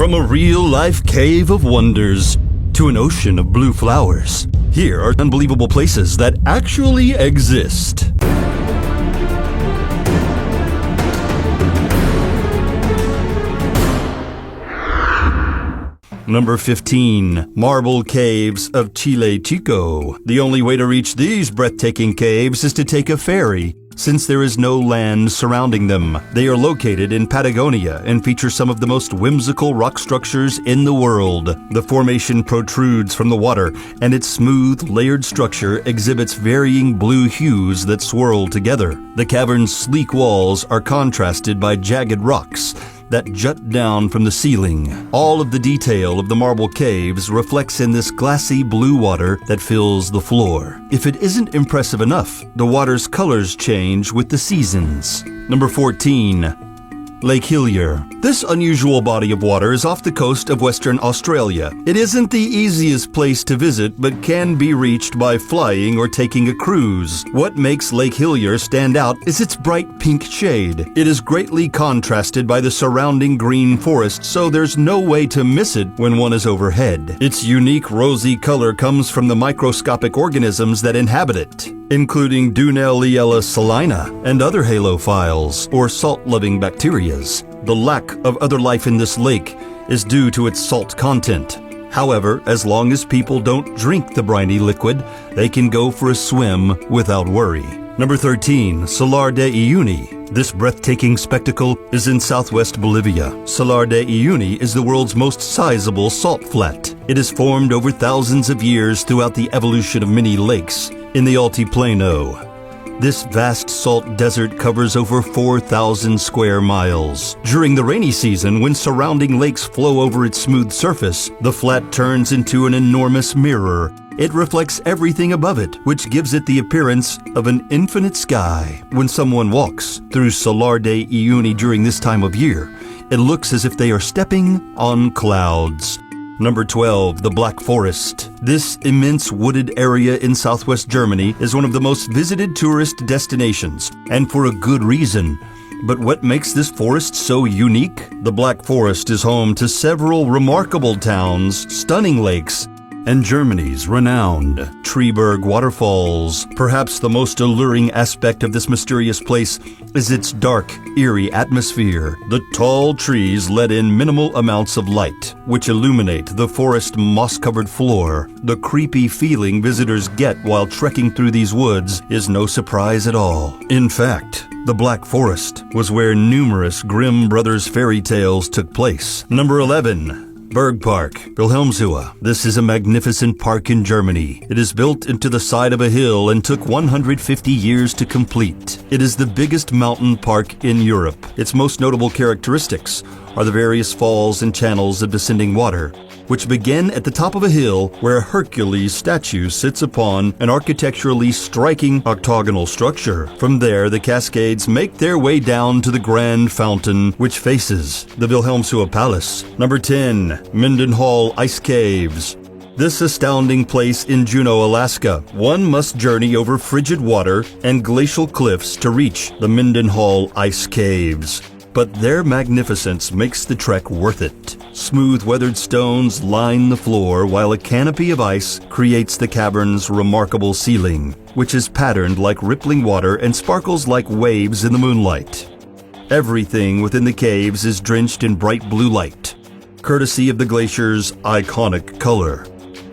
From a real-life cave of wonders to an ocean of blue flowers, here are unbelievable places that actually exist. Number 15. Marble Caves of Chile, Chico. The only way to reach these breathtaking caves is to take a ferry, since there is no land surrounding them. They are located in Patagonia and feature some of the most whimsical rock structures in the world. The formation protrudes from the water, and its smooth, layered structure exhibits varying blue hues that swirl together. The cavern's sleek walls are contrasted by jagged rocks that jut down from the ceiling. All of the detail of the marble caves reflects in this glassy blue water that fills the floor. If it isn't impressive enough, the water's colors change with the seasons. Number 14. Lake Hillier. This unusual body of water is off the coast of Western Australia. It isn't the easiest place to visit, but can be reached by flying or taking a cruise. What makes Lake Hillier stand out is its bright pink shade. It is greatly contrasted by the surrounding green forest, so there's no way to miss it when one is overhead. Its unique rosy color comes from the microscopic organisms that inhabit it, including Dunelliella salina and other halophiles, or salt-loving bacteria. The lack of other life in this lake is due to its salt content. However, as long as people don't drink the briny liquid, they can go for a swim without worry. Number 13. Salar de Iuni. This breathtaking spectacle is in southwest Bolivia. Salar de Iuni is the world's most sizable salt flat. It has formed over thousands of years throughout the evolution of many lakes in the Altiplano. This vast salt desert covers over 4,000 square miles. During the rainy season, when surrounding lakes flow over its smooth surface, the flat turns into an enormous mirror. It reflects everything above it, which gives it the appearance of an infinite sky. When someone walks through Salar de Iuni during this time of year, it looks as if they are stepping on clouds. Number 12. The Black Forest. This immense wooded area in southwest Germany is one of the most visited tourist destinations, and for a good reason. But what makes this forest so unique? The Black Forest is home to several remarkable towns, stunning lakes, and Germany's renowned Treeberg waterfalls. Perhaps the most alluring aspect of this mysterious place is its dark, eerie atmosphere. The tall trees let in minimal amounts of light, which illuminate the forest moss-covered floor. The creepy feeling visitors get while trekking through these woods is no surprise at all. In fact, the Black Forest was where numerous Grimm Brothers fairy tales took place. Number 11. Bergpark Wilhelmshaus. This is a magnificent park in Germany. It is built into the side of a hill and took 150 years to complete. It is the biggest mountain park in Europe. Its most notable characteristics are the various falls and channels of descending water, which begin at the top of a hill where a Hercules statue sits upon an architecturally striking octagonal structure. From there, the cascades make their way down to the grand fountain, which faces the Wilhelmshaus Palace. Number 10. Mendenhall Ice Caves. This astounding place in Juneau, Alaska. One must journey over frigid water and glacial cliffs to reach the Mendenhall Ice Caves. But their magnificence makes the trek worth it. Smooth weathered stones line the floor, while a canopy of ice creates the cavern's remarkable ceiling, which is patterned like rippling water and sparkles like waves in the moonlight. Everything within the caves is drenched in bright blue light, courtesy of the glacier's iconic color.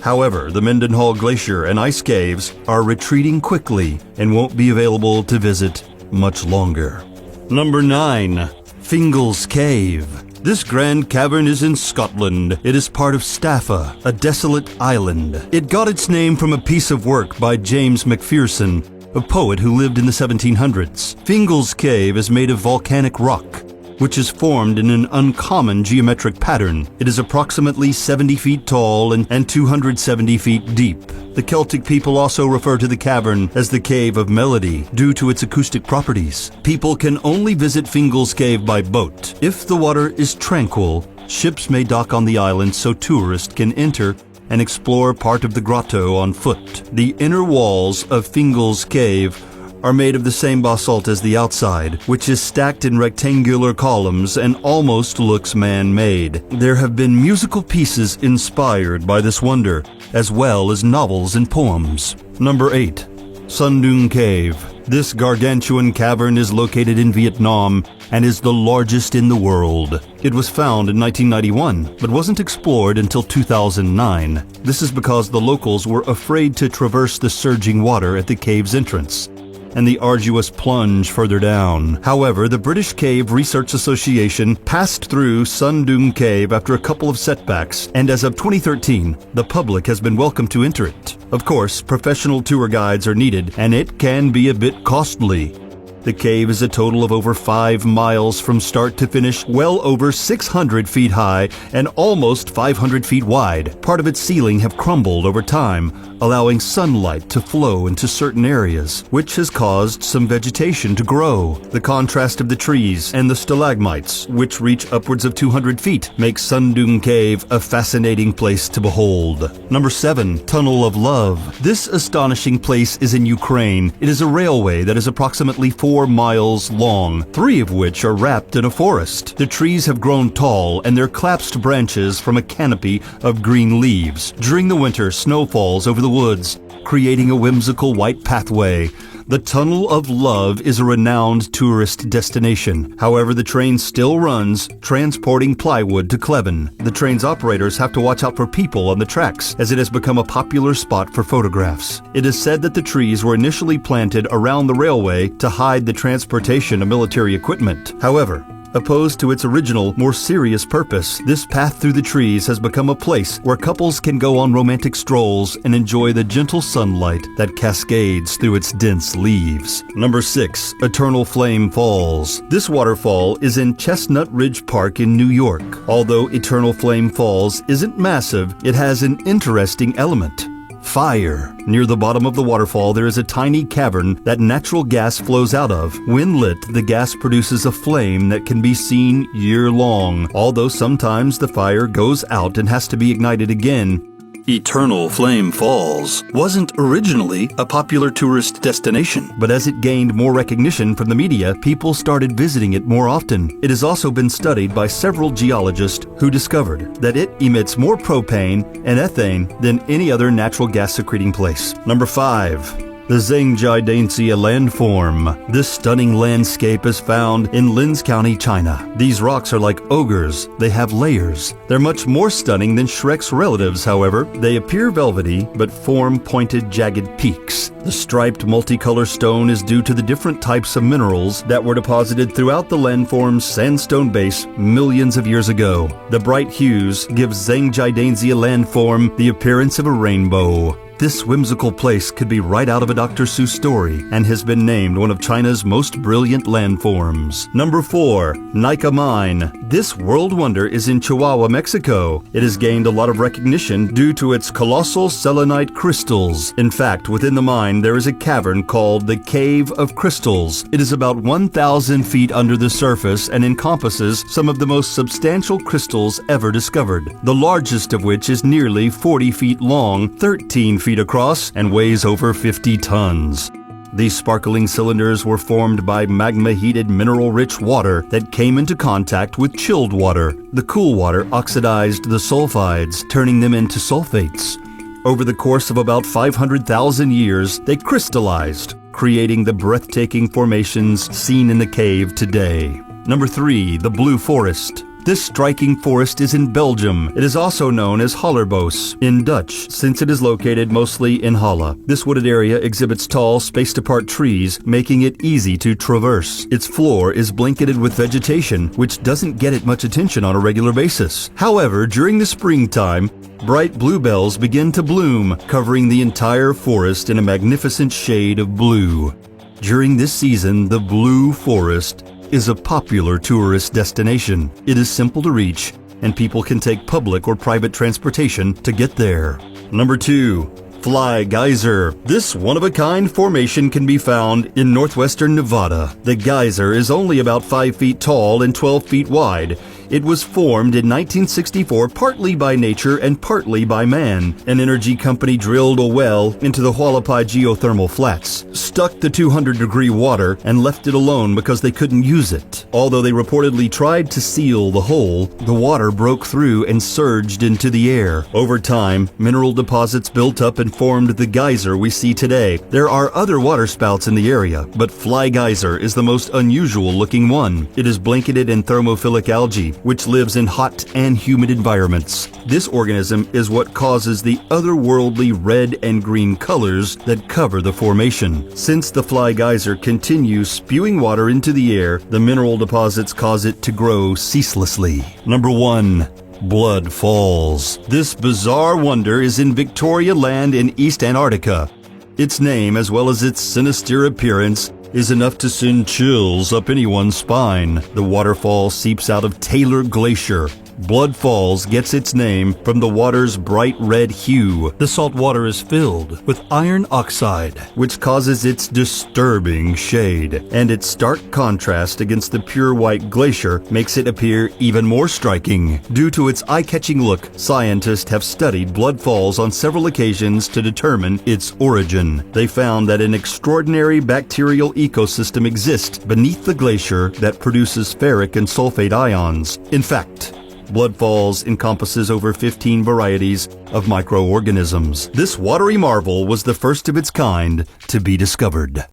However, the Mendenhall Glacier and ice caves are retreating quickly and won't be available to visit much longer. Number 9. Fingals Cave. This grand cavern is in Scotland. It is part of Staffa, a desolate island. It got its name from a piece of work by James Macpherson, a poet who lived in the 1700s. Fingals Cave is made of volcanic rock, which is formed in an uncommon geometric pattern. It is approximately 70 feet tall and 270 feet deep. The Celtic people also refer to the cavern as the Cave of Melody due to its acoustic properties. People can only visit Fingals Cave by boat. If the water is tranquil, ships may dock on the island so tourists can enter and explore part of the grotto on foot. The inner walls of Fingals Cave are made of the same basalt as the outside, which is stacked in rectangular columns and almost looks man-made. There have been musical pieces inspired by this wonder, as well as novels and poems. Number 8. Sundoon Cave. This gargantuan cavern is located in Vietnam and is the largest in the world. It was found in 1991, but wasn't explored until 2009. This is because the locals were afraid to traverse the surging water at the cave's entrance and the arduous plunge further down. However, the British Cave Research Association passed through Sundoon Cave after a couple of setbacks, and as of 2013, the public has been welcome to enter it. Of course, professional tour guides are needed, and it can be a bit costly. The cave is a total of over 5 miles from start to finish, well over 600 feet high and almost 500 feet wide. Part of its ceiling have crumbled over time, allowing sunlight to flow into certain areas, which has caused some vegetation to grow. The contrast of the trees and the stalagmites, which reach upwards of 200 feet, makes Sundoon Cave a fascinating place to behold. Number 7. Tunnel of Love. This astonishing place is in Ukraine. It is a railway that is approximately 4 miles long, 3 of which are wrapped in a forest. The trees have grown tall and their collapsed branches form a canopy of green leaves. During the winter, snow falls over the woods, creating a whimsical white pathway. The Tunnel of Love is a renowned tourist destination. However, the train still runs, transporting plywood to Kleven. The train's operators have to watch out for people on the tracks, as it has become a popular spot for photographs. It is said that the trees were initially planted around the railway to hide the transportation of military equipment. However, opposed to its original, more serious purpose, this path through the trees has become a place where couples can go on romantic strolls and enjoy the gentle sunlight that cascades through its dense leaves. Number 6. Eternal Flame Falls. This waterfall is in Chestnut Ridge Park in New York. Although Eternal Flame Falls isn't massive, it has an interesting element: fire. Near the bottom of the waterfall, there is a tiny cavern that natural gas flows out of. When lit, the gas produces a flame that can be seen year-long, although sometimes the fire goes out and has to be ignited again. Eternal Flame Falls wasn't originally a popular tourist destination, but as it gained more recognition from the media, people started visiting it more often. It has also been studied by several geologists who discovered that it emits more propane and ethane than any other natural gas secreting place. Number 5. The Zheng jaedensia landform. This stunning landscape is found in Linz County, China. These rocks are like ogres. They have layers. They're much more stunning than Shrek's relatives, however. They appear velvety, but form pointed, jagged peaks. The striped multicolor stone is due to the different types of minerals that were deposited throughout the landform's sandstone base millions of years ago. The bright hues give Zheng jaedensia landform the appearance of a rainbow. This whimsical place could be right out of a Dr. Seuss story and has been named one of China's most brilliant landforms. Number 4. Nika Mine. This world wonder is in Chihuahua, Mexico. It has gained a lot of recognition due to its colossal selenite crystals. In fact, within the mine, there is a cavern called the Cave of Crystals. It is about 1,000 feet under the surface and encompasses some of the most substantial crystals ever discovered, the largest of which is nearly 40 feet long, 13 feet across, and weighs over 50 tons. These sparkling cylinders were formed by magma-heated mineral-rich water that came into contact with chilled water. The cool water oxidized the sulfides, turning them into sulfates. Over the course of about 500,000 years, they crystallized, creating the breathtaking formations seen in the cave today. Number 3. The Blue Forest. This striking forest is in Belgium. It is also known as Hollerbos in Dutch, since it is located mostly in Halle. This wooded area exhibits tall, spaced-apart trees, making it easy to traverse. Its floor is blanketed with vegetation, which doesn't get it much attention on a regular basis. However, during the springtime, bright bluebells begin to bloom, covering the entire forest in a magnificent shade of blue. During this season, the Blue Forest is a popular tourist destination. It is simple to reach, and people can take public or private transportation to get there. Number 2. Fly Geyser. This one-of-a-kind formation can be found in northwestern Nevada. The geyser is only about 5 feet tall and 12 feet wide. It was formed in 1964 partly by nature and partly by man. An energy company drilled a well into the Hualapai geothermal flats, stuck the 200-degree water, and left it alone because they couldn't use it. Although they reportedly tried to seal the hole, the water broke through and surged into the air. Over time, mineral deposits built up and formed the geyser we see today. There are other water spouts in the area, but Fly Geyser is the most unusual-looking one. It is blanketed in thermophilic algae, which lives in hot and humid environments. This organism is what causes the otherworldly red and green colors that cover the formation. Since the Fly Geyser continues spewing water into the air, the mineral deposits cause it to grow ceaselessly. Number 1. Blood Falls. This bizarre wonder is in Victoria Land in East Antarctica. Its name, as well as its sinister appearance, is enough to send chills up anyone's spine. The waterfall seeps out of Taylor Glacier. Blood Falls gets its name from the water's bright red hue. The salt water is filled with iron oxide, which causes its disturbing shade, and its stark contrast against the pure white glacier makes it appear even more striking. Due to its eye-catching look, scientists have studied Blood Falls on several occasions to determine its origin. They found that an extraordinary bacterial ecosystem exists beneath the glacier that produces ferric and sulfate ions. In fact, Blood Falls encompasses over 15 varieties of microorganisms. This watery marvel was the first of its kind to be discovered.